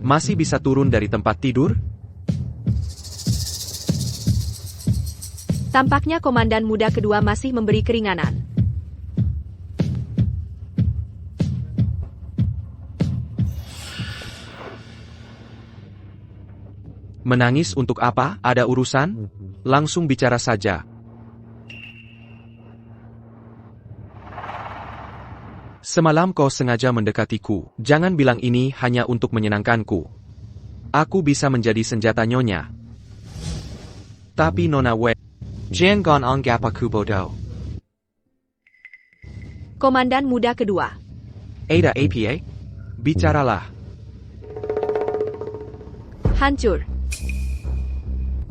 Masih bisa turun dari tempat tidur? Tampaknya komandan muda kedua masih memberi keringanan. Menangis untuk apa? Ada urusan? Langsung bicara saja. Semalam kau sengaja mendekatiku. Jangan bilang ini hanya untuk menyenangkanku. Aku bisa menjadi senjata nyonya. Tapi Nona Wen, jangan anggap aku bodoh. Komandan muda kedua. Ada apa? Bicaralah. Hancur.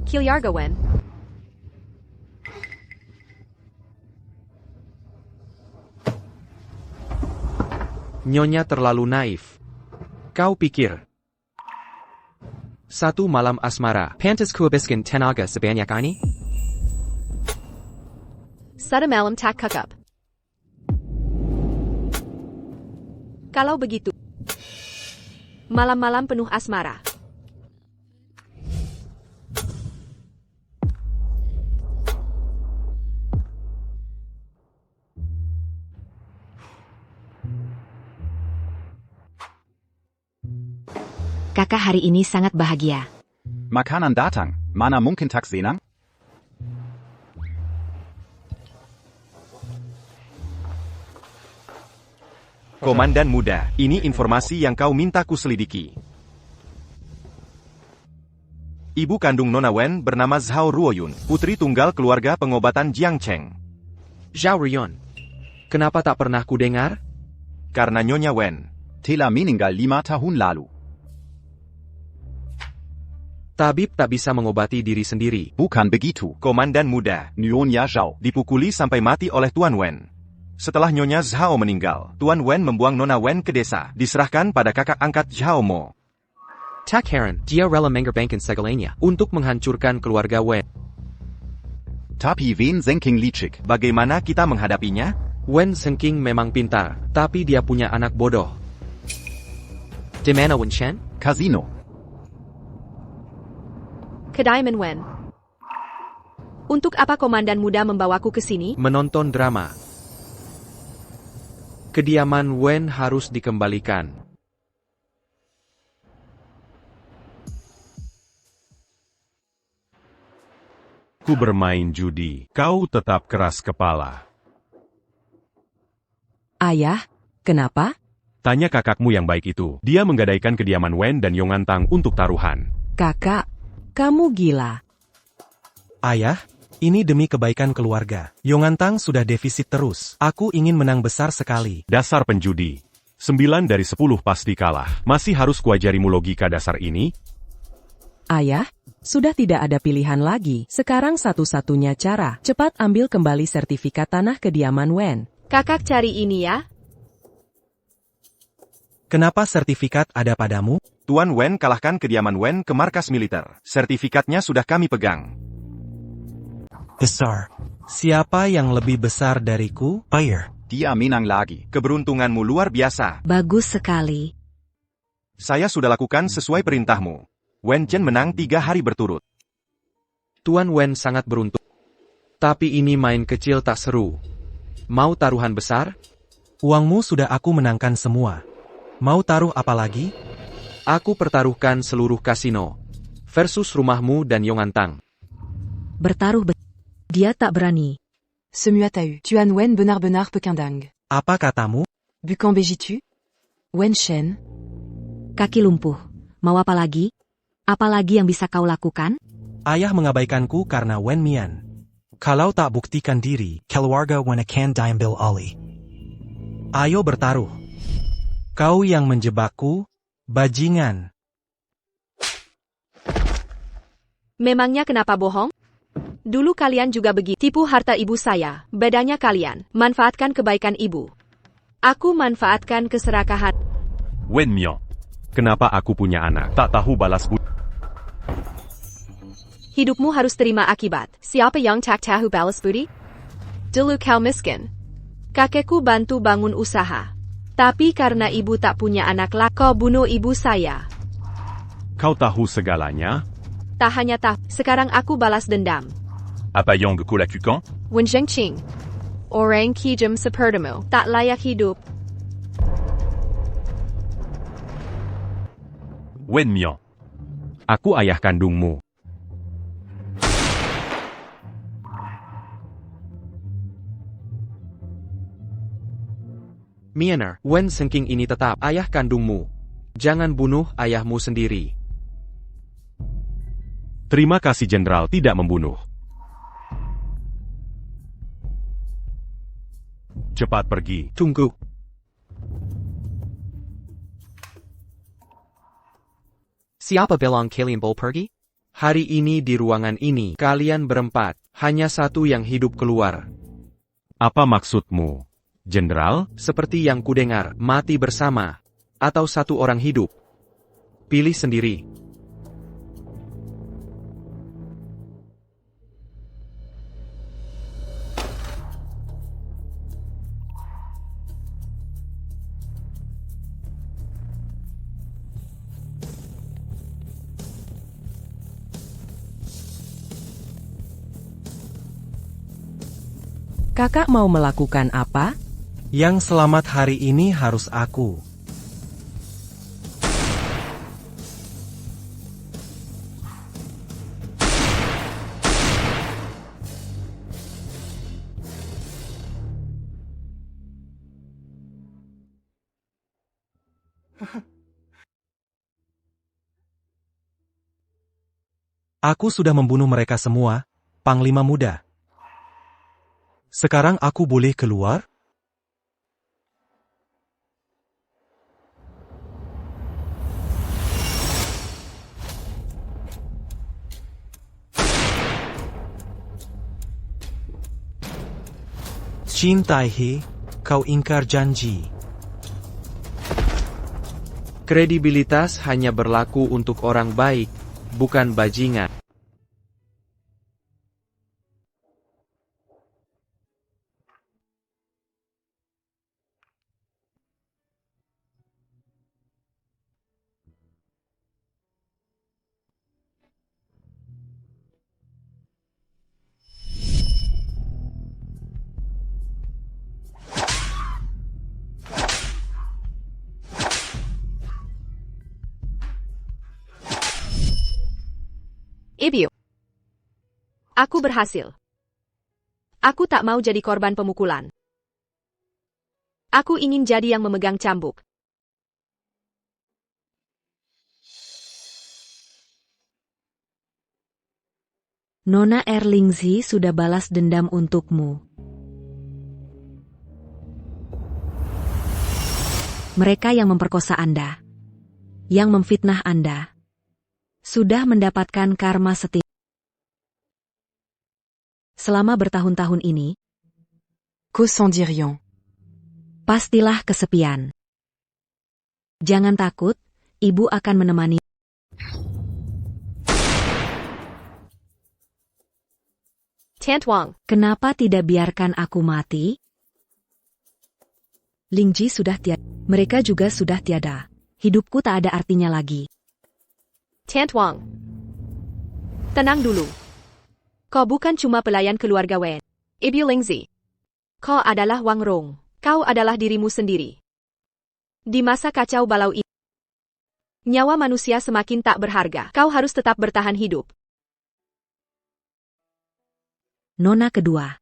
Kilyargawen. Nyonya terlalu naif. Kau pikir satu malam asmara pantas kuhabiskan tenaga sebanyak ini? Satu malam tak cukup. Kalau begitu, malam-malam penuh asmara. Kakak hari ini sangat bahagia. Makanan datang, mana mungkin tak senang? Komandan muda, ini informasi yang kau minta ku selidiki. Ibu kandung Nona Wen bernama Zhao Ruoyun, putri tunggal keluarga pengobatan Jiang Cheng. Zhao Ruoyun. Kenapa tak pernah ku dengar? Karena Nyonya Wen telah meninggal 5 tahun lalu. Tabib tak bisa mengobati diri sendiri. Bukan begitu. Komandan muda, Nyonya Zhao dipukuli sampai mati oleh Tuan Wen. Setelah Nyonya Zhao meninggal, Tuan Wen membuang Nona Wen ke desa, diserahkan pada kakak angkat Zhao Mo. Tak heran, dia rela mengorbankan segalanya untuk menghancurkan keluarga Wen. Tapi Wen Zhenqing licik. Bagaimana kita menghadapinya? Wen Zhenqing memang pintar, tapi dia punya anak bodoh. Di mana Wen Shen? Kasino. Kedaiman Wen. Untuk apa komandan muda membawaku ke sini? Menonton drama. Kediaman Wen harus dikembalikan. Ku bermain judi, kau tetap keras kepala. Ayah, kenapa? Tanya kakakmu yang baik itu. Dia menggadaikan kediaman Wen dan Yongantang untuk taruhan. Kakak, kamu gila. Ayah, ini demi kebaikan keluarga. Yongantang sudah defisit terus. Aku ingin menang besar sekali. Dasar penjudi. 9 dari 10 pasti kalah. Masih harus kuajarimu logika dasar ini? Ayah, sudah tidak ada pilihan lagi. Sekarang satu-satunya cara. Cepat ambil kembali sertifikat tanah kediaman Wen. Kakak cari ini ya. Kenapa sertifikat ada padamu? Tuan Wen kalahkan kediaman Wen ke markas militer. Sertifikatnya sudah kami pegang. Besar. Siapa yang lebih besar dariku? Fire. Dia menang lagi. Keberuntunganmu luar biasa. Bagus sekali. Saya sudah lakukan sesuai perintahmu. Wen Chen menang 3 hari berturut. Tuan Wen sangat beruntung. Tapi ini main kecil tak seru. Mau taruhan besar? Uangmu sudah aku menangkan semua. Mau taruh apa lagi? Aku pertaruhkan seluruh kasino. Versus rumahmu dan Yongantang. Bertaruh dia tak berani. Semua tahu. Tuan Wen benar-benar pekindang. Apa katamu? Bukan begitu? Wen Shen. Kaki lumpuh. Mau apa lagi? Apa lagi yang bisa kau lakukan? Ayah mengabaikanku karena Wen Mian. Kalau tak buktikan diri, keluarga Wen akan diambil alih. Ayo bertaruh. Kau yang menjebakku, bajingan. Memangnya kenapa bohong? Dulu kalian juga begitu. Tipu harta ibu saya. Bedanya kalian manfaatkan kebaikan ibu. Aku manfaatkan keserakahan. Wen Myo. Kenapa aku punya anak tak tahu balas budi? Hidupmu harus terima akibat. Siapa yang tak tahu balas budi? Dulu kau miskin. Kakekku bantu bangun usaha. Tapi karena ibu tak punya anak laki, kau bunuh ibu saya. Kau tahu segalanya? Tak hanya tak, sekarang aku balas dendam. Apa yang kau lakukan? Wen Zhengqing. Orang kejam sepertimu, tak layak hidup. Wen Mian. Aku ayah kandungmu. Mianer, Wen Zhengqing ini tetap ayah kandungmu. Jangan bunuh ayahmu sendiri. Terima kasih Jenderal tidak membunuh. Cepat pergi. Tunggu. Siapa bilang kalian boleh pergi? Hari ini di ruangan ini, kalian berempat, hanya satu yang hidup keluar. Apa maksudmu, Jenderal? Seperti yang kudengar, mati bersama. Atau satu orang hidup. Pilih sendiri. Kakak mau melakukan apa? Yang selamat hari ini harus aku. Aku sudah membunuh mereka semua, Panglima Muda. Sekarang aku boleh keluar? Cintai, kau ingkar janji. Kredibilitas hanya berlaku untuk orang baik, bukan bajingan. Ibiu. Aku berhasil. Aku tak mau jadi korban pemukulan. Aku ingin jadi yang memegang cambuk. Nona Erlingzi sudah balas dendam untukmu. Mereka yang memperkosa Anda, yang memfitnah Anda, sudah mendapatkan karma setia. Selama bertahun-tahun ini, Que s'en dit rien. pastilah kesepian. Jangan takut, ibu akan menemani. Tantwang. Kenapa tidak biarkan aku mati? Lingji sudah tiada. Mereka juga sudah tiada. Hidupku tak ada artinya lagi. Tantwang. Tenang dulu. Kau bukan cuma pelayan keluarga Wen. Ibu Lingzi. Kau adalah Wang Rong. Kau adalah dirimu sendiri. Di masa kacau balau ini, nyawa manusia semakin tak berharga. Kau harus tetap bertahan hidup. Nona kedua.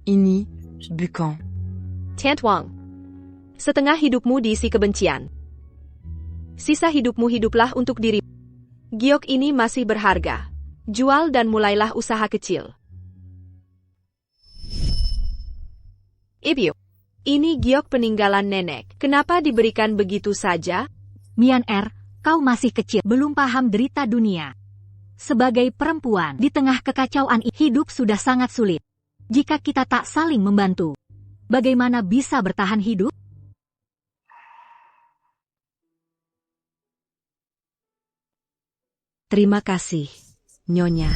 Ini, Bukan. Tantwang. Setengah hidupmu diisi kebencian. Sisa hidupmu hiduplah untuk diri. Giok ini masih berharga. Jual dan mulailah usaha kecil. Ibu. Ini giok peninggalan nenek. Kenapa diberikan begitu saja? Mian Er, kau masih kecil, belum paham derita dunia. Sebagai perempuan, di tengah kekacauan hidup sudah sangat sulit. Jika kita tak saling membantu, bagaimana bisa bertahan hidup? Terima kasih, Nyonya.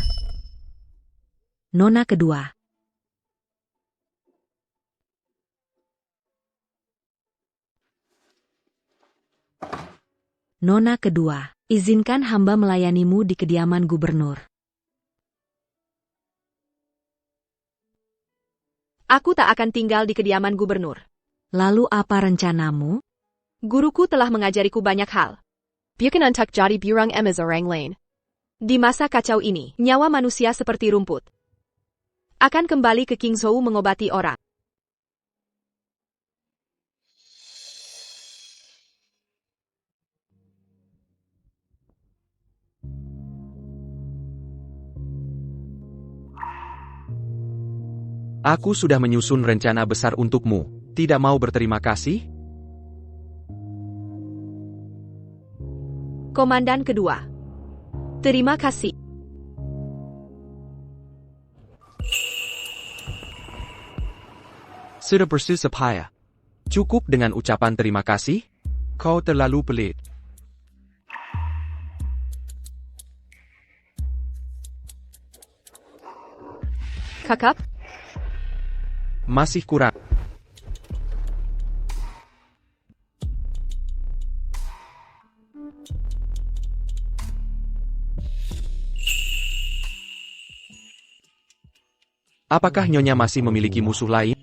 Nona kedua. Nona kedua, izinkan hamba melayanimu di kediaman gubernur. Aku tak akan tinggal di kediaman gubernur. Lalu apa rencanamu? Guruku telah mengajariku banyak hal. Bukan untuk jadi burung emas orang lain. Di masa kacau ini, nyawa manusia seperti rumput. Akan kembali ke King Zhou mengobati orang. Aku sudah menyusun rencana besar untukmu. Tidak mau berterima kasih? Komandan kedua. Terima kasih. Sudah bersusah payah. Cukup dengan ucapan terima kasih? Kau terlalu pelit. Kakak? Masih kurang. Apakah Nyonya masih memiliki musuh lain?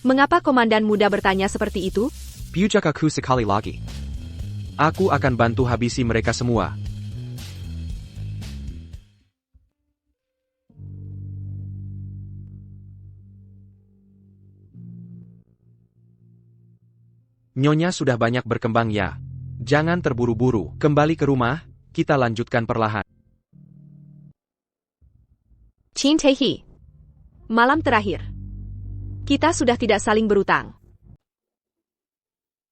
Mengapa komandan muda bertanya seperti itu? Pujak aku sekali lagi. Aku akan bantu habisi mereka semua. Nyonya sudah banyak berkembang ya. Jangan terburu-buru. Kembali ke rumah, kita lanjutkan perlahan. Chin Tehi. Malam terakhir. Kita sudah tidak saling berutang.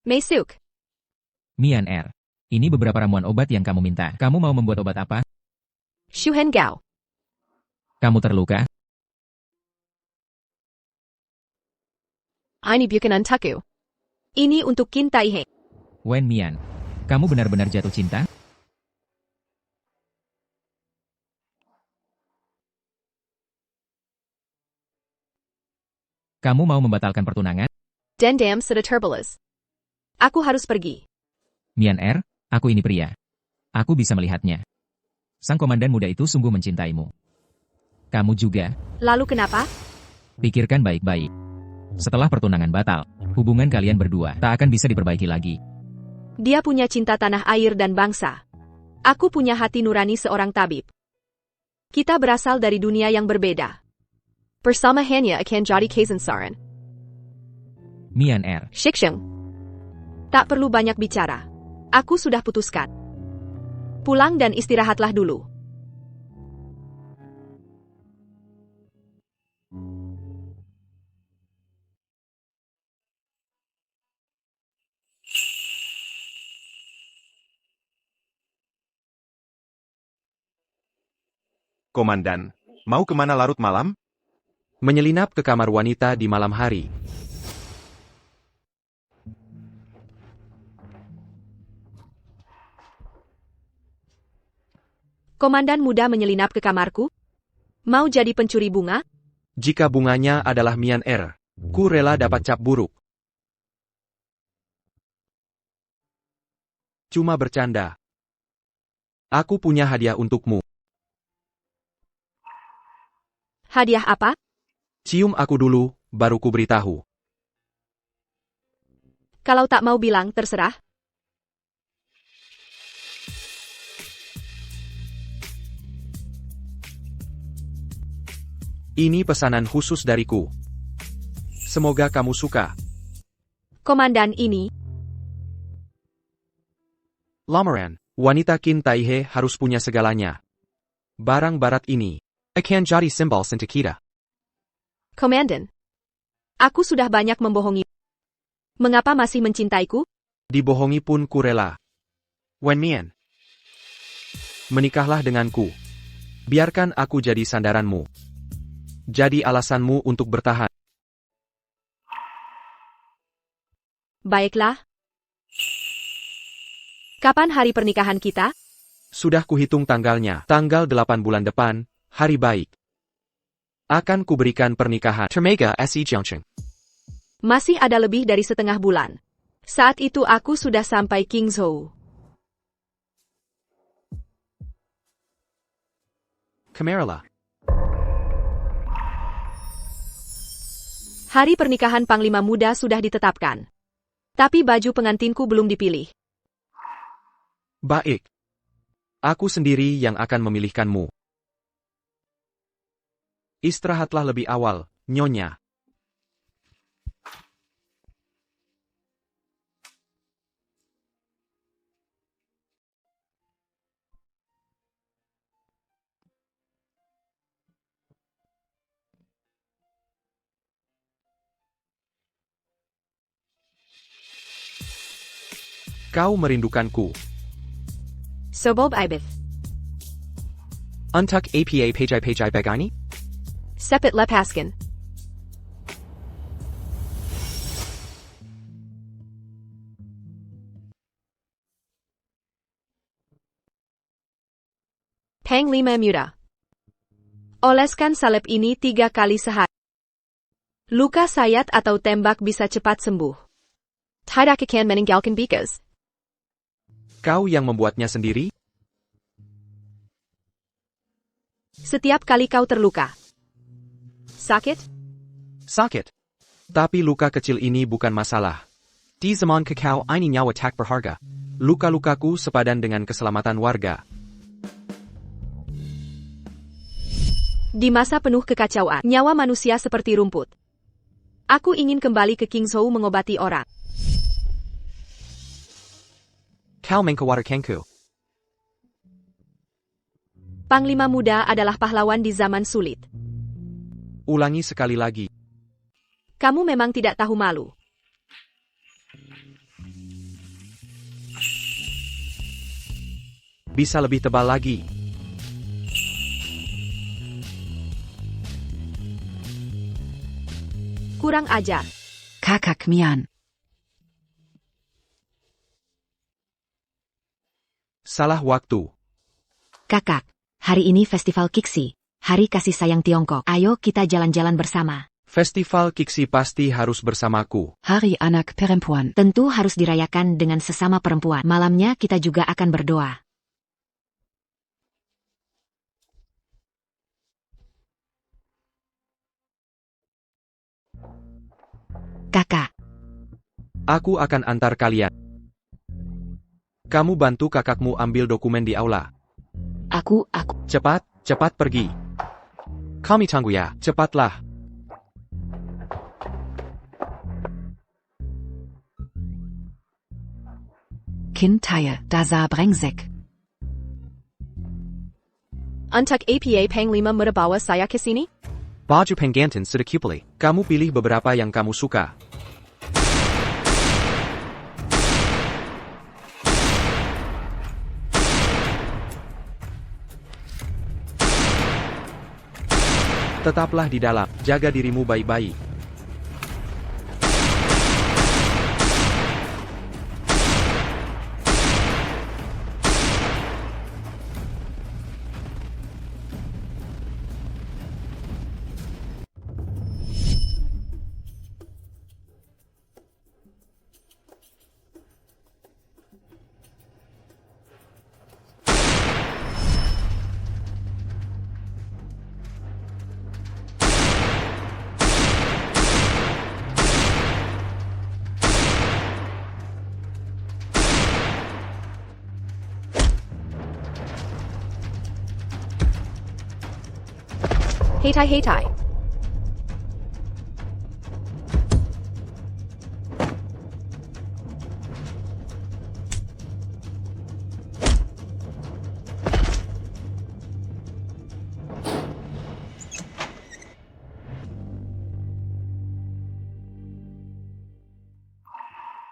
Meisuk. Mian Er. Ini beberapa ramuan obat yang kamu minta. Kamu mau membuat obat apa? Shuhen Gao. Kamu terluka? Ini bukan untukku. Ini untuk Qin Taihe. Wen Mian. Kamu benar-benar jatuh cinta? Kamu mau membatalkan pertunangan? Dendam sudah terbalas. Aku harus pergi. Mian Er, aku ini pria. Aku bisa melihatnya. Sang komandan muda itu sungguh mencintaimu. Kamu juga. Lalu kenapa? Pikirkan baik-baik. Setelah pertunangan batal, hubungan kalian berdua tak akan bisa diperbaiki lagi. Dia punya cinta tanah air dan bangsa. Aku punya hati nurani seorang tabib. Kita berasal dari dunia yang berbeda. Bersama hanya akan jadi kesensaran. Mian Er. Shiksheng. Tak perlu banyak bicara. Aku sudah putuskan. Pulang dan istirahatlah dulu. Komandan, mau kemana larut malam? Menyelinap ke kamar wanita di malam hari. Komandan muda menyelinap ke kamarku? Mau jadi pencuri bunga? Jika bunganya adalah Mian Er, ku rela dapat cap buruk. Cuma bercanda. Aku punya hadiah untukmu. Hadiah apa? Cium aku dulu, baru ku beritahu. Kalau tak mau bilang, terserah. Ini pesanan khusus dariku. Semoga kamu suka. Komandan ini. Lamaran, wanita Qin Taihe harus punya segalanya. Barang barat ini akan jadi simbol cinta kita. Komandan. Aku sudah banyak membohongi. Mengapa masih mencintaiku? Dibohongi pun ku rela. Wen Mian. Menikahlah denganku. Biarkan aku jadi sandaranmu. Jadi alasanmu untuk bertahan. Baiklah. Kapan hari pernikahan kita? Sudah kuhitung tanggalnya. Tanggal 8 bulan depan, hari baik. Akan kuberikan pernikahan. Termega SE Junction. Masih ada lebih dari setengah bulan. Saat itu aku sudah sampai Kingzhou. Kamerala. Hari pernikahan Panglima Muda sudah ditetapkan. Tapi baju pengantinku belum dipilih. Baik. Aku sendiri yang akan memilihkanmu. Istirahatlah lebih awal, Nyonya. Kau merindukanku. Sobob Ibith. Untuk apa pajai begini? Sepit lepaskan. Panglima Muda. Oleskan salep ini 3 kali sehari. Luka sayat atau tembak bisa cepat sembuh. Tidak akan meninggalkan bekas. Kau yang membuatnya sendiri? Setiap kali kau terluka. Sakit? Sakit. Tapi luka kecil ini bukan masalah. Di zaman kekau ini nyawa tak berharga. Luka-lukaku sepadan dengan keselamatan warga. Di masa penuh kekacauan, nyawa manusia seperti rumput. Aku ingin kembali ke Kingzhou mengobati orang. Kau mengkhawatirkanku. Panglima Muda adalah pahlawan di zaman sulit. Ulangi sekali lagi. Kamu memang tidak tahu malu. Bisa lebih tebal lagi. Kurang ajar. Kakak Mian. Salah waktu. Kakak, hari ini Festival Kiksi, Hari Kasih Sayang Tiongkok. Ayo kita jalan-jalan bersama. Festival Kiksi pasti harus bersamaku. Hari Anak Perempuan. Tentu harus dirayakan dengan sesama perempuan. Malamnya kita juga akan berdoa. Kakak. Aku akan antar kalian. Kamu bantu kakakmu ambil dokumen di aula. Aku. Cepat, cepat pergi. Kami tunggu ya, cepatlah. Kindtaya, Dasa Brengsek. Untuk apa Panglima Muda bawa saya ke sini? Baju penggantin sudah kupilih. Kamu pilih beberapa yang kamu suka. Tetaplah di dalam, jaga dirimu baik-baik. Hetai.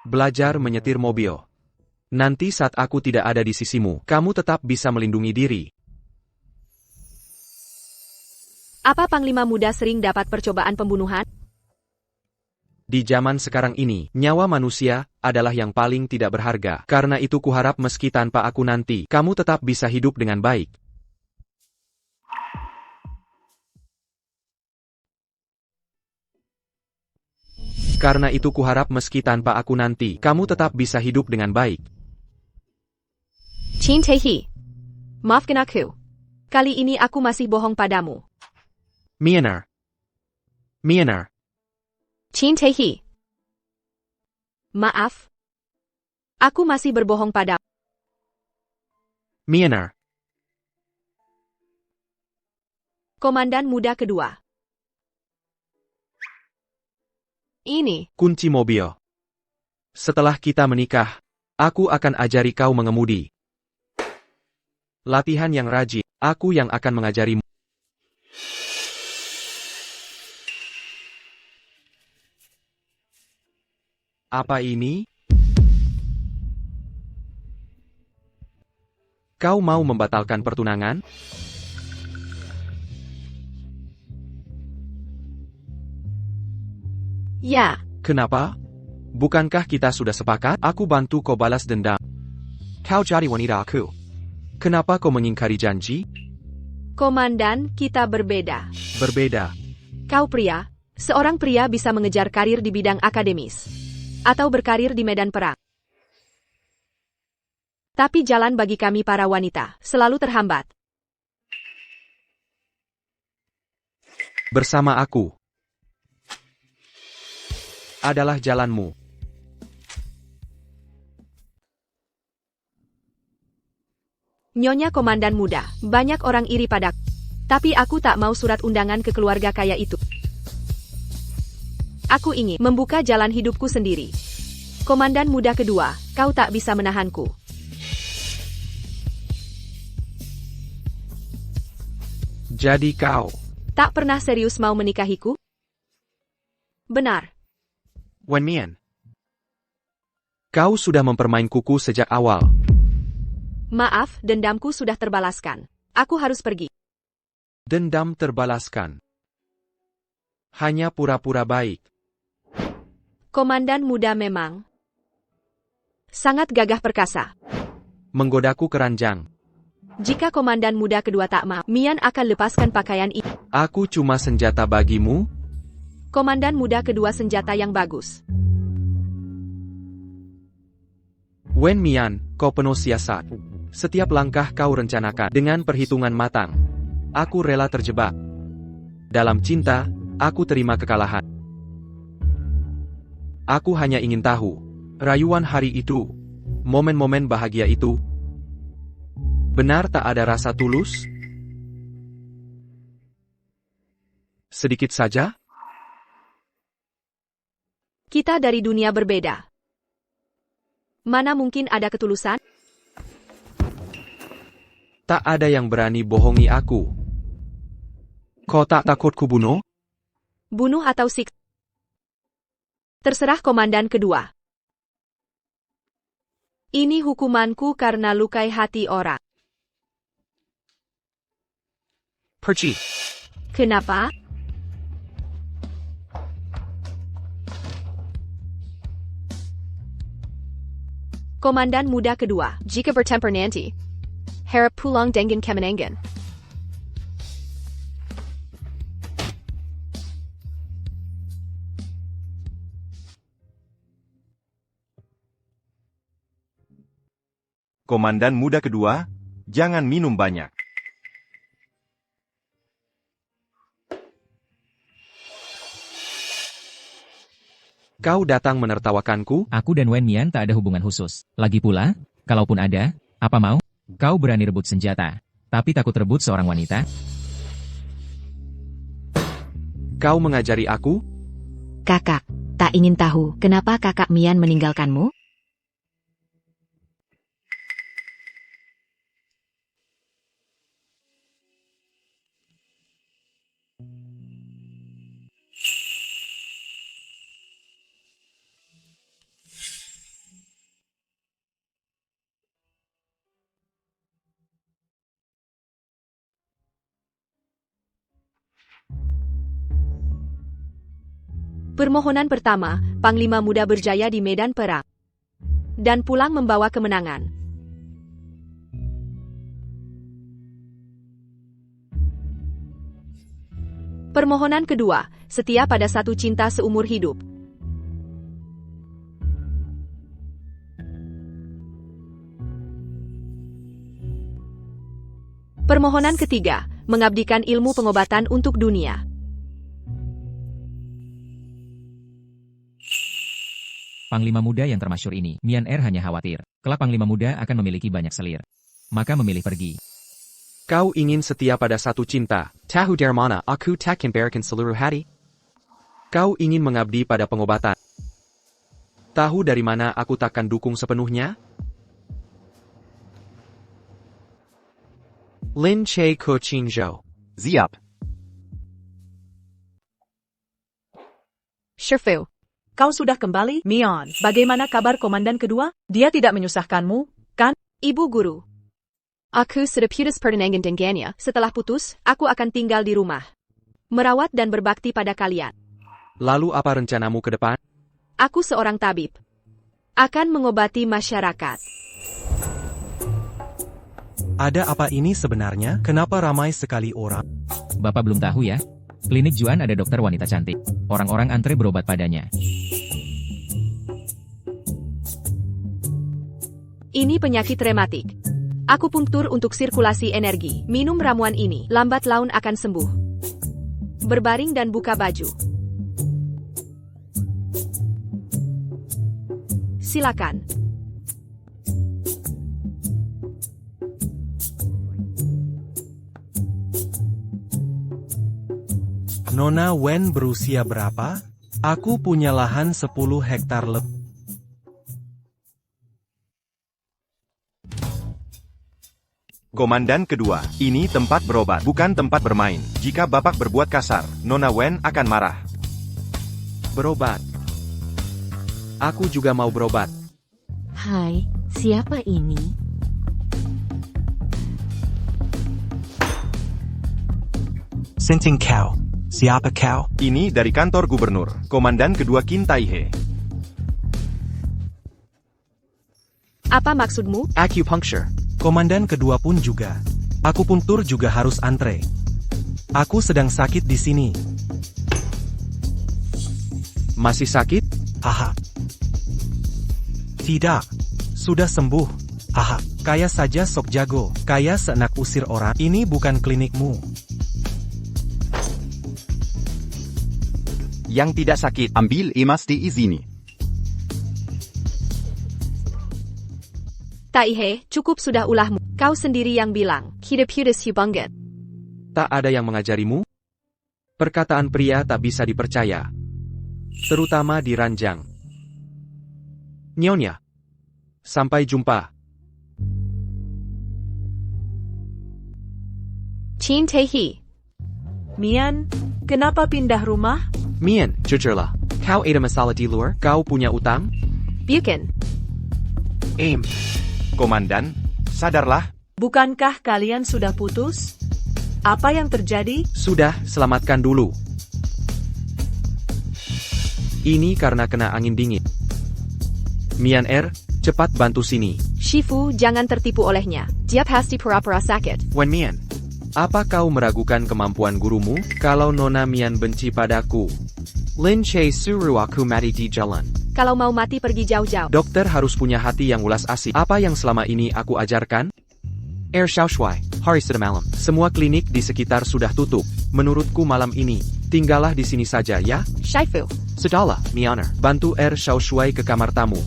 Belajar menyetir mobil. Nanti saat aku tidak ada di sisimu, kamu tetap bisa melindungi diri. Apa Panglima Muda sering dapat percobaan pembunuhan? Di zaman sekarang ini, nyawa manusia adalah yang paling tidak berharga. Karena itu kuharap meski tanpa aku nanti, kamu tetap bisa hidup dengan baik. Karena itu kuharap meski tanpa aku nanti, kamu tetap bisa hidup dengan baik. Chin Taehi. Maafkan aku. Kali ini aku masih bohong padamu. Myanmar. Myanmar. Chin Taehi. Maaf. Aku masih berbohong padamu. Myanmar. Komandan muda kedua. Ini. Kunci mobil. Setelah kita menikah, aku akan ajari kau mengemudi. Latihan yang rajin, aku yang akan mengajarimu. Apa ini? Kau mau membatalkan pertunangan? Ya. Kenapa? Bukankah kita sudah sepakat? Aku bantu kau balas dendam. Kau jadi wanita aku. Kenapa kau mengingkari janji? Komandan, kita berbeda. Berbeda. Kau pria. Seorang pria bisa mengejar karir di bidang akademis. Atau berkarir di medan perang. Tapi jalan bagi kami para wanita selalu terhambat. Bersama aku adalah jalanmu. Nyonya Komandan muda, banyak orang iri padaku. Tapi aku tak mau surat undangan ke keluarga kaya itu. Aku ingin membuka jalan hidupku sendiri. Komandan muda kedua, kau tak bisa menahanku. Jadi kau tak pernah serius mau menikahiku? Benar. Wen Mian. Kau sudah mempermainkuku sejak awal. Maaf, dendamku sudah terbalaskan. Aku harus pergi. Dendam terbalaskan. Hanya pura-pura baik. Komandan muda memang sangat gagah perkasa. Menggodaku keranjang. Jika komandan muda kedua tak mau, Mian akan lepaskan pakaian itu. Aku cuma senjata bagimu. Komandan muda kedua senjata yang bagus. Wen Mian, kau penuh siasat. Setiap langkah kau rencanakan dengan perhitungan matang. Aku rela terjebak. Dalam cinta, aku terima kekalahan. Aku hanya ingin tahu, rayuan hari itu, momen-momen bahagia itu, benar tak ada rasa tulus? Sedikit saja? Kita dari dunia berbeda. Mana mungkin ada ketulusan? Tak ada yang berani bohongi aku. Kau tak takut kubunuh? Bunuh atau siksa? Terserah komandan kedua. Ini hukumanku karena lukai hati orang. Pergi. Kenapa? Komandan muda kedua, jika bertempur nanti, harap pulang dengan kemenangan. Komandan muda kedua, jangan minum banyak. Kau datang menertawakanku? Aku dan Wen Mian tak ada hubungan khusus. Lagi pula, kalaupun ada, apa mau? Kau berani rebut senjata, tapi takut rebut seorang wanita? Kau mengajari aku? Kakak, tak ingin tahu kenapa kakak Mian meninggalkanmu? Permohonan pertama, Panglima Muda berjaya di medan perang. Dan pulang membawa kemenangan. Permohonan kedua, setia pada satu cinta seumur hidup. Permohonan ketiga, mengabdikan ilmu pengobatan untuk dunia. Panglima muda yang termasyur ini, Mian Er hanya khawatir, kelak Panglima muda akan memiliki banyak selir. Maka memilih pergi. Kau ingin setia pada satu cinta. Tahu dari mana aku takkan berikan seluruh hati? Kau ingin mengabdi pada pengobatan. Tahu dari mana aku takkan dukung sepenuhnya? Lin Che Ko Chin Zhou. Siap. Shifu. Kau sudah kembali, Mian. Bagaimana kabar komandan kedua? Dia tidak menyusahkanmu, kan? Ibu guru. Aku sudah putus pertunangan dengannya. Setelah putus, aku akan tinggal di rumah. Merawat dan berbakti pada kalian. Lalu apa rencanamu ke depan? Aku seorang tabib. Akan mengobati masyarakat. Ada apa ini sebenarnya? Kenapa ramai sekali orang? Bapak belum tahu ya? Klinik Juan ada dokter wanita cantik. Orang-orang antre berobat padanya. Ini penyakit rematik. Akupunktur untuk sirkulasi energi. Minum ramuan ini, lambat laun akan sembuh. Berbaring dan buka baju. Silakan. Nona Wen berusia berapa? Aku punya lahan 10 hektar lebih. Komandan kedua, ini tempat berobat, bukan tempat bermain. Jika Bapak berbuat kasar, Nona Wen akan marah. Berobat. Aku juga mau berobat. Hai, siapa ini? Sinting kau. Siapa kau? Ini dari kantor gubernur, Komandan kedua Qin Taihe. Apa maksudmu? Acupuncture. Komandan kedua pun juga. Akupunktur juga harus antre. Aku sedang sakit di sini. Masih sakit? Haha. Tidak. Sudah sembuh. Haha. Kaya saja sok jago. Kaya seenak usir orang. Ini bukan klinikmu. Yang tidak sakit. Ambil emas di izini. Taihe, cukup sudah ulahmu. Kau sendiri yang bilang, hidup-hidup hubungan. Tak ada yang mengajarimu? Perkataan pria tak bisa dipercaya. Terutama di ranjang. Nyonya. Sampai jumpa. Qin Taihe. Mian, kenapa pindah rumah? Mian, jujurlah. Kau ada masalah di luar? Kau punya utang? Bukan. Aim. Komandan, sadarlah. Bukankah kalian sudah putus? Apa yang terjadi? Sudah, selamatkan dulu. Ini karena kena angin dingin. Mian Er, cepat bantu sini. Shifu, jangan tertipu olehnya. Dia pasti pura-pura sakit. Wen Mian, apa kau meragukan kemampuan gurumu? Kalau Nona Mian benci padaku, Lin Che suruh aku mati di jalan. Kalau mau mati pergi jauh-jauh. Dokter harus punya hati yang ulas asih. Apa yang selama ini aku ajarkan? Xiao Shuai, hari sudah malam. Semua klinik di sekitar sudah tutup. Menurutku malam ini, tinggallah di sini saja ya. Shifu. Sudahlah, Mianer. Bantu Xiao Shuai ke kamar tamu.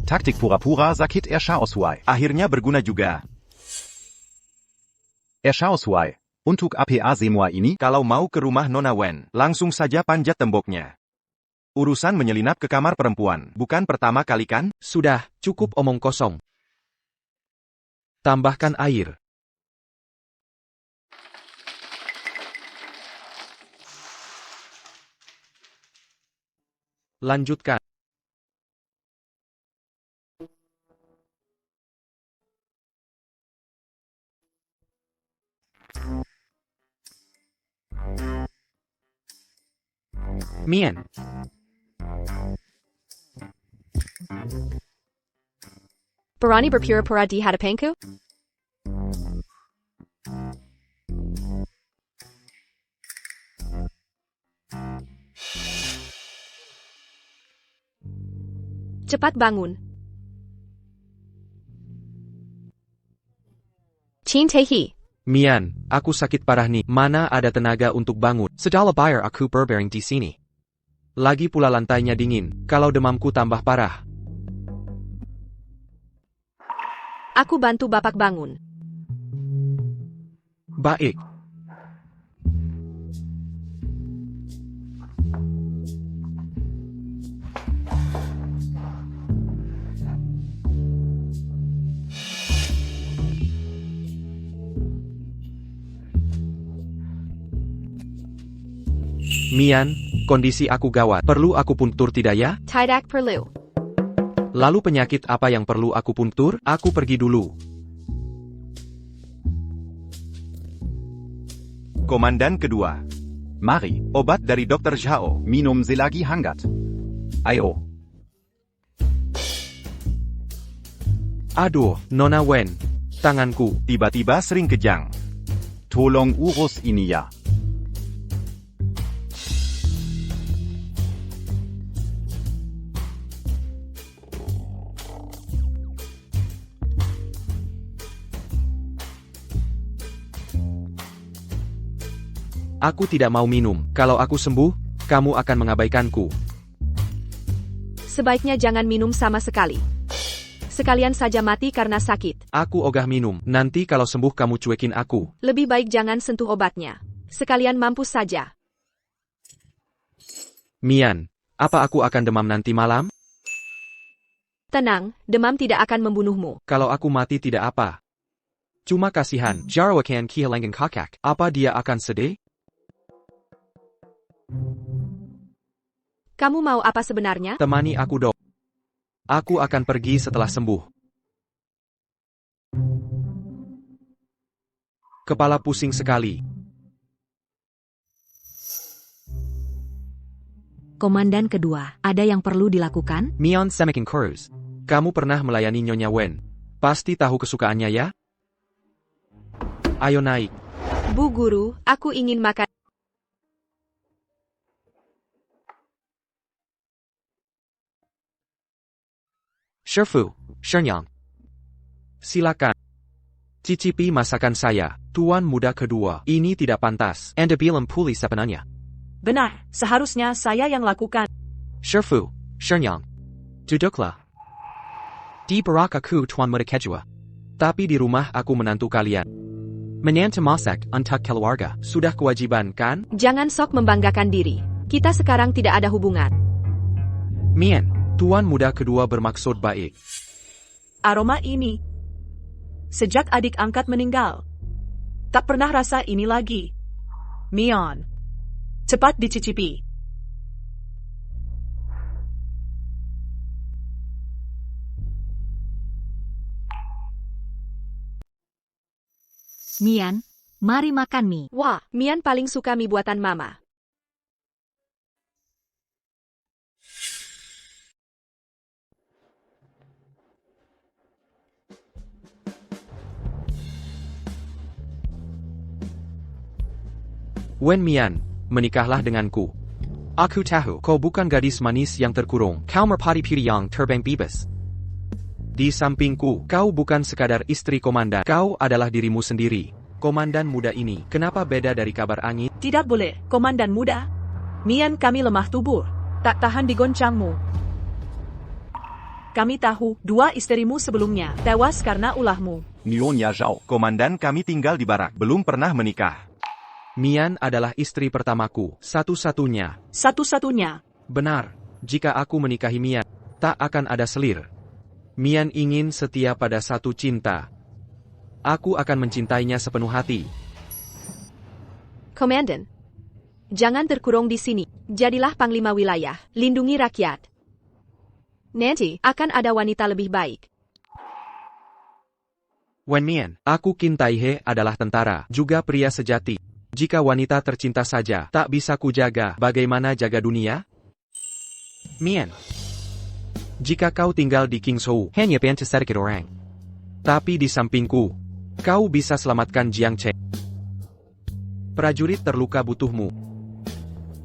Taktik pura-pura sakit Erschauswei. Akhirnya berguna juga. Erschauswei. Untuk apa semua ini? Kalau mau ke rumah Nona Wen, langsung saja panjat temboknya. Urusan menyelinap ke kamar perempuan, bukan pertama kali kan? Sudah, cukup omong kosong. Tambahkan air. Lanjutkan. Mian. Berani berpura-pura di hadapanku? Cepat bangun. Chin Taehi. Mian, aku sakit parah nih. Mana ada tenaga untuk bangun? Sedala bayar aku berbaring di sini. Lagi pula lantainya dingin. Kalau demamku tambah parah. Aku bantu Bapak bangun. Baik. Mian, kondisi aku gawat. Perlu aku puntur tidak ya? Tidak perlu. Lalu penyakit apa yang perlu aku puntur? Aku pergi dulu. Komandan kedua. Mari, Obat dari Dr. Zhao. minum selagi hangat. Ayo, Aduh, Nona Wen. Tanganku tiba-tiba sering kejang. tolong urus ini ya. Aku tidak mau minum. Kalau aku sembuh, kamu akan mengabaikanku. Sebaiknya jangan minum sama sekali. Sekalian saja mati karena sakit. Aku ogah minum. Nanti kalau sembuh kamu cuekin aku. Lebih baik jangan sentuh obatnya. Sekalian mampus saja. Mian, apa aku akan demam nanti malam? Tenang, demam tidak akan membunuhmu. Kalau aku mati tidak apa. Cuma kasihan, Jaro akan kehilangan kakak. Apa dia akan sedih? Kamu mau apa sebenarnya? Temani aku dong. Aku akan pergi setelah sembuh. Kepala pusing sekali. Komandan kedua, ada yang perlu dilakukan? Mian Semakin Cruz. Kamu pernah melayani Nyonya Wen. Pasti tahu kesukaannya ya? Ayo naik. Bu Guru, aku ingin makan. Sherfu, Shenyang. Silakan. Cicipi masakan saya, tuan muda kedua. Ini tidak pantas. Anda bilang pulih sebenarnya. Benar, seharusnya saya yang lakukan. Sherfu, Shenyang. Duduklah. Di barak aku tuan muda kedua. Tapi di rumah aku menantu kalian. Menyantu masak untuk keluarga. Sudah kewajiban kan? Jangan sok membanggakan diri. Kita sekarang tidak ada hubungan. Mian, tuan muda kedua bermaksud baik. Aroma ini. Sejak adik angkat meninggal. Tak pernah rasa ini lagi. Mian. Cepat dicicipi. Mian, mari makan mie. Wah, Mian paling suka mie buatan Mama. Wen Mian, menikahlah denganku. Aku tahu kau bukan gadis manis yang terkurung. Kau merpati putih yang terbang bebas. Di sampingku, kau bukan sekadar istri komandan. Kau adalah dirimu sendiri. Komandan muda ini, kenapa beda dari kabar angin? Tidak boleh, komandan muda. Mian kami lemah tubuh. Tak tahan digoncangmu. Kami tahu, dua istrimu sebelumnya tewas karena ulahmu. Nyonya Zhao, Komandan kami tinggal di barak, belum pernah menikah. Mian adalah istri pertamaku, satu-satunya. Satu-satunya. Benar, jika aku menikahi Mian, tak akan ada selir. Mian ingin setia pada satu cinta. Aku akan mencintainya sepenuh hati. Komandan, jangan terkurung di sini. Jadilah panglima wilayah, lindungi rakyat. Nanti akan ada wanita lebih baik. Wen Mian, aku Qin Taihe adalah tentara, juga pria sejati. Jika wanita tercinta saja tak bisa kujaga, bagaimana jaga dunia? Mian, jika kau tinggal di Qingzhou, hanya bantu sedikit orang. Tapi di sampingku, kau bisa selamatkan Jiang Cheng. Prajurit terluka butuhmu.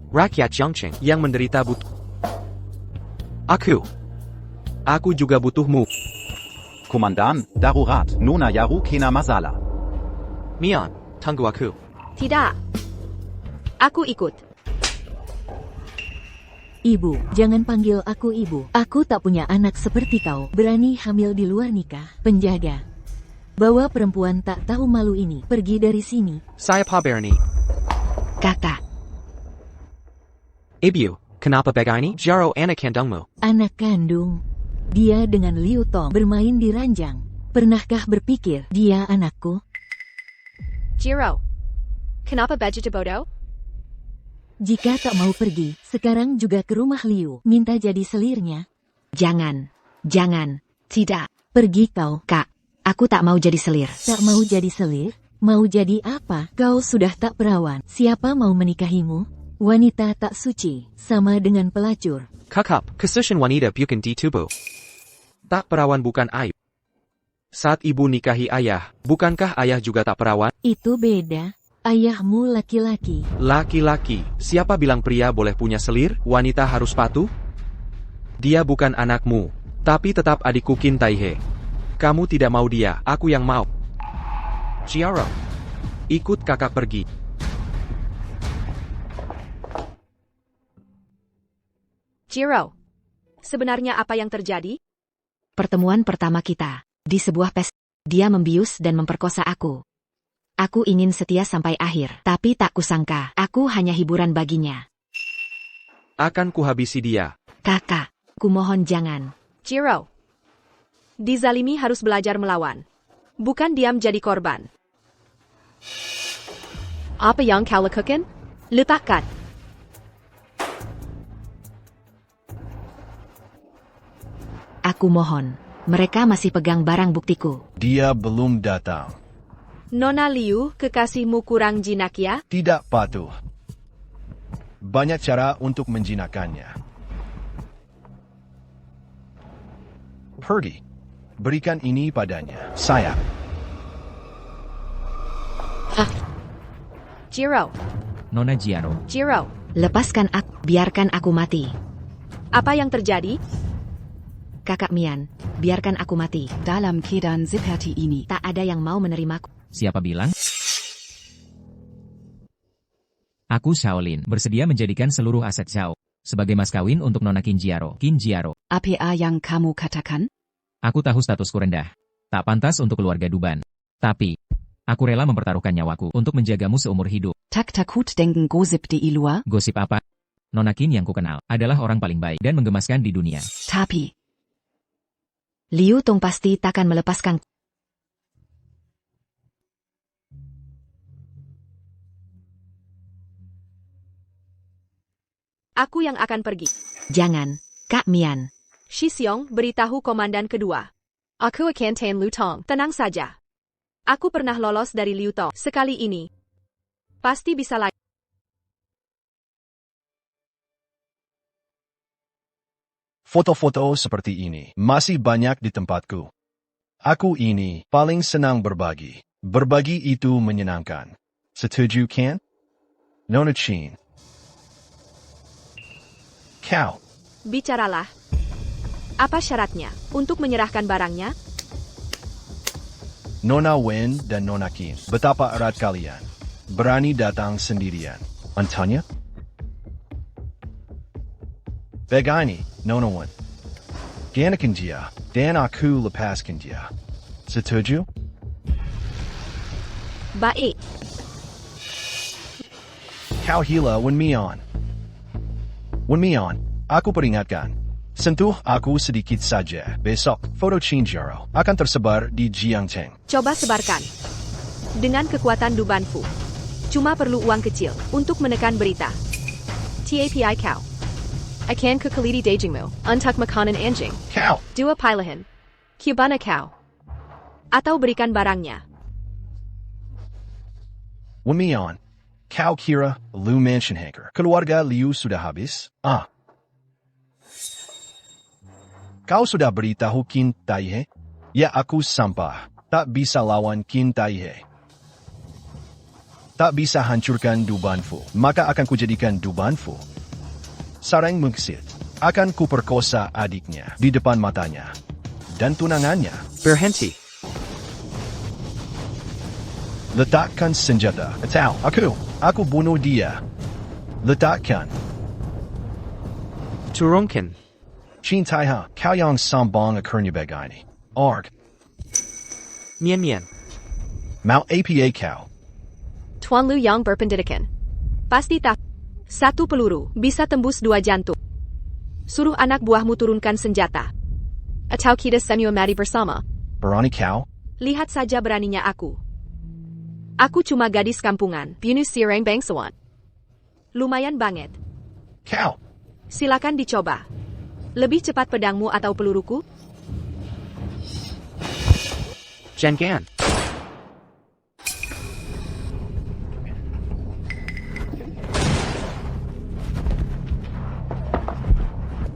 Rakyat Jiangcheng yang menderita butuh. Aku. Aku juga butuhmu. Komandan, darurat, Nona yaru kena masalah. Mian, tunggu aku. Tidak. Aku ikut. Ibu, jangan panggil aku ibu. Aku tak punya anak seperti kau. Berani hamil di luar nikah. Penjaga. Bawa perempuan tak tahu malu ini pergi dari sini. Saya Pak Bernie. Kakak. Ibu, kenapa begini? Jaro anak kandungmu. Anak kandung. Dia dengan Liu Tong bermain di ranjang. Pernahkah berpikir dia anakku? Jiro. Kenapa baju bodoh? Jika tak mau pergi, sekarang juga ke rumah Liu. Minta jadi selirnya. Jangan. Jangan. Tidak. Pergi kau. Kak, aku tak mau jadi selir. Tak mau jadi selir? Mau jadi apa? Kau sudah tak perawan. Siapa mau menikahimu? Wanita tak suci, sama dengan pelacur. Kakak, kesucian wanita bukan di tubuh. Tak perawan bukan aib. Saat ibu nikahi ayah, bukankah ayah juga tak perawan? Itu beda. Ayahmu laki-laki. Laki-laki, siapa bilang pria boleh punya selir, wanita harus patuh? Dia bukan anakmu, tapi tetap adikku Qin Taihe. Kamu tidak mau dia, aku yang mau. Jiro, ikut kakak pergi. Jiro. Sebenarnya apa yang terjadi? Pertemuan pertama kita. Di sebuah pesta. Dia membius dan memperkosa aku. Aku ingin setia sampai akhir. Tapi tak kusangka, aku hanya hiburan baginya. Akan kuhabisi dia. Kakak, kumohon jangan. Jiro. Dizalimi harus belajar melawan. Bukan diam jadi korban. Apa yang kau lakukan? Letakkan. Aku mohon. Mereka masih pegang barang buktiku. Dia belum datang. Nona Liu, kekasihmu kurang jinak ya? Tidak patuh. Banyak cara untuk menjinakkannya. Pergi. Berikan ini padanya. Saya. Jiro. Nona Jiaro. Jiro. Lepaskan aku, biarkan aku mati. Apa yang terjadi? Kakak Mian, biarkan aku mati. Dalam keadaan seperti ini, tak ada yang mau menerimaku. Siapa bilang? Aku Shaolin, bersedia menjadikan seluruh aset Zhao sebagai mas kawin untuk Nona Qin Jiaro. Qin Jiaro. Apa yang kamu katakan? Aku tahu statusku rendah. Tak pantas untuk keluarga Duban. Tapi, aku rela mempertaruhkan nyawaku untuk menjagamu seumur hidup. Tak takut dengan gosip di luar? Gosip apa? Nona Qin yang kukenal adalah orang paling baik dan menggemaskan di dunia. Tapi, Liu Tong pasti takkan melepaskan. Aku yang akan pergi. Jangan, Kak Mian. Shi Xiong, beritahu komandan kedua. Aku akan Tan Liu Tong. Tenang saja. Aku pernah lolos dari Liu Tong. Sekali ini. Pasti bisa lagi. Foto-foto seperti ini masih banyak di tempatku. Aku ini paling senang berbagi. Berbagi itu menyenangkan. Setuju kan? Nona Qin. Kau. Bicaralah. Apa syaratnya untuk menyerahkan barangnya? Nona Wen dan Nona Qin. Betapa erat kalian. Berani datang sendirian. Antanya? Begini, Nona Wen. Ganakan dia, dan aku lepaskan dia. Setuju? Baik. Kau hila Wen Mian. Wen Mian, aku peringatkan. Sentuh aku sedikit saja. Besok, foto Qin Jiaro akan tersebar di Jiangcheng. Coba sebarkan. Dengan kekuatan Dubanfu. Cuma perlu uang kecil untuk menekan berita. TAPI kau. Akan kekeliti dagingmu untuk makanan anjing. Kau. Dua pilihan. Cubana kau. Atau berikan barangnya. Wen Mian, kau kira Lu Mansion Hacker. Keluarga Liu sudah habis? Kau sudah beritahu Qin Taihe? Ya aku sampah. Tak bisa lawan Qin Taihe. Tak bisa hancurkan Dubanfu. Maka akan kujadikan Dubanfu sarang mengsit. Akan kuperkosa adiknya di depan matanya. Dan tunangannya. Berhenti. Letakkan senjata. Atau aku bunuh dia. Letakkan. Turunkan. Cintaiha, kau yang sambang akhirnya begini. Arg. Mian. Mau apa kau? Tuan Lu yang berpendidikan. Pasti tak. 1 peluru bisa tembus 2 jantung. Suruh anak buahmu turunkan senjata. Atau kita semua mati bersama. Berani kau? Lihat saja beraninya aku. Aku cuma gadis kampungan, Bunus Sireng Bangsawan. Lumayan banget. Kau? Silakan dicoba. Lebih cepat pedangmu atau peluruku? Jangan.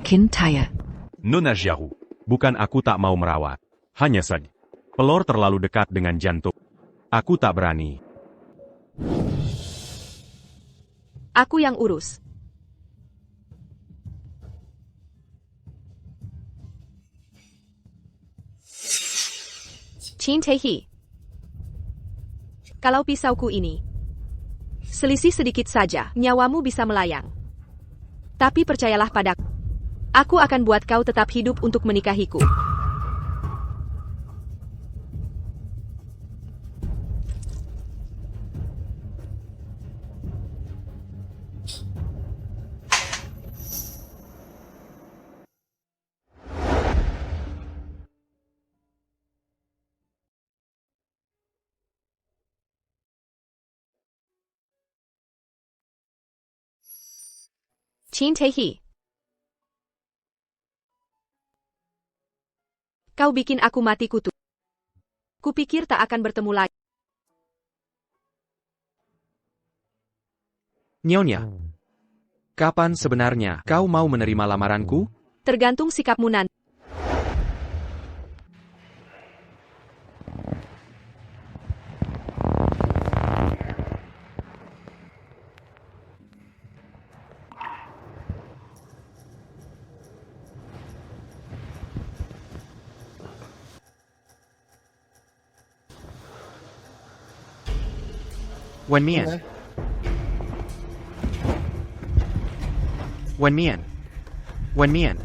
Kintaya. Nona Xiao, bukan aku tak mau merawat. Hanya saja, pelor terlalu dekat dengan jantung. Aku tak berani. Aku yang urus. Cintehi. Kalau pisauku ini selisih sedikit saja, nyawamu bisa melayang. Tapi percayalah padaku. Aku akan buat kau tetap hidup untuk menikahiku. Cintehi. Kau bikin aku mati kutu. Kupikir tak akan bertemu lagi. Nyonya. Kapan sebenarnya kau mau menerima lamaranku? Tergantung sikapmu nanti. Wen Mian. Wen Mian. Wen Mian.